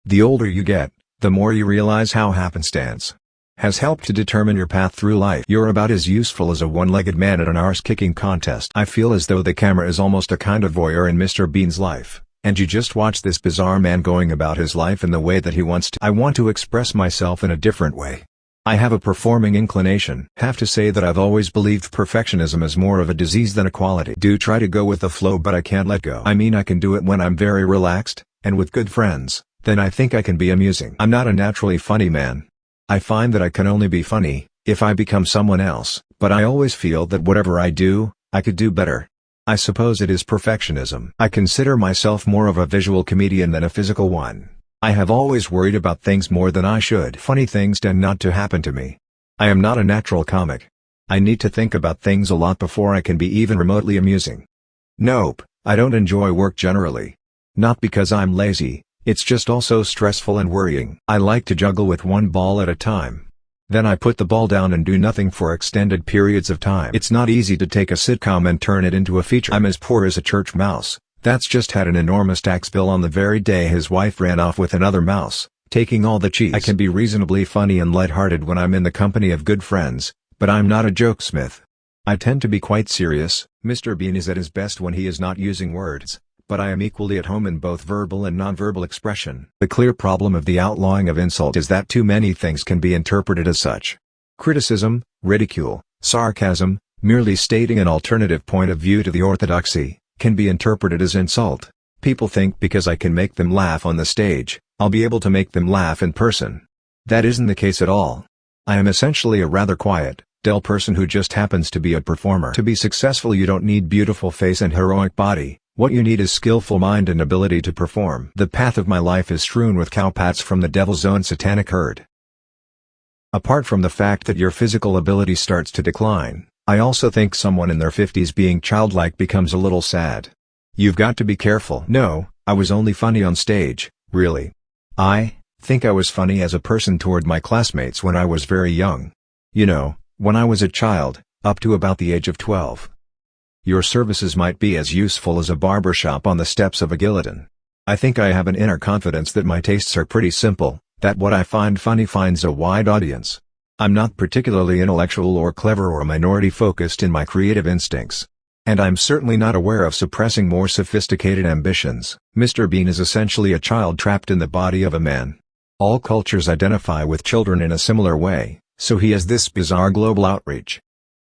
The older you get, the more you realize how happenstance has helped to determine your path through life. You're about as useful as a one-legged man at an arse-kicking contest. I feel as though the camera is almost a kind of voyeur in Mr. Bean's life, and you just watch this bizarre man going about his life in the way that he wants to. I want to express myself in a different way. I have a performing inclination. Have to say that I've always believed perfectionism is more of a disease than a quality. Do try to go with the flow, but I can't let go. I mean, I can do it when I'm very relaxed, and with good friends, then I think I can be amusing. I'm not a naturally funny man. I find that I can only be funny if I become someone else, but I always feel that whatever I do, I could do better. I suppose it is perfectionism. I consider myself more of a visual comedian than a physical one. I have always worried about things more than I should. Funny things tend not to happen to me. I am not a natural comic. I need to think about things a lot before I can be even remotely amusing. Nope, I don't enjoy work generally. Not because I'm lazy. It's just also stressful and worrying. I like to juggle with one ball at a time. Then I put the ball down and do nothing for extended periods of time. It's not easy to take a sitcom and turn it into a feature. I'm as poor as a church mouse, that's just had an enormous tax bill on the very day his wife ran off with another mouse, taking all the cheese. I can be reasonably funny and lighthearted when I'm in the company of good friends, but I'm not a jokesmith. I tend to be quite serious. Mr. Bean is at his best when he is not using words, but I am equally at home in both verbal and nonverbal expression. The clear problem of the outlawing of insult is that too many things can be interpreted as such. Criticism, ridicule, sarcasm, merely stating an alternative point of view to the orthodoxy, can be interpreted as insult. People think because I can make them laugh on the stage, I'll be able to make them laugh in person. That isn't the case at all. I am essentially a rather quiet, dull person who just happens to be a performer. To be successful, you don't need beautiful face and heroic body. What you need is skillful mind and ability to perform. The path of my life is strewn with cowpats from the devil's own satanic herd. Apart from the fact that your physical ability starts to decline, I also think someone in their 50s being childlike becomes a little sad. You've got to be careful. No, I was only funny on stage, really. I think I was funny as a person toward my classmates when I was very young. You know, when I was a child, up to about the age of 12. Your services might be as useful as a barbershop on the steps of a guillotine. I think I have an inner confidence that my tastes are pretty simple, that what I find funny finds a wide audience. I'm not particularly intellectual or clever or minority-focused in my creative instincts. And I'm certainly not aware of suppressing more sophisticated ambitions. Mr. Bean is essentially a child trapped in the body of a man. All cultures identify with children in a similar way, so he has this bizarre global outreach.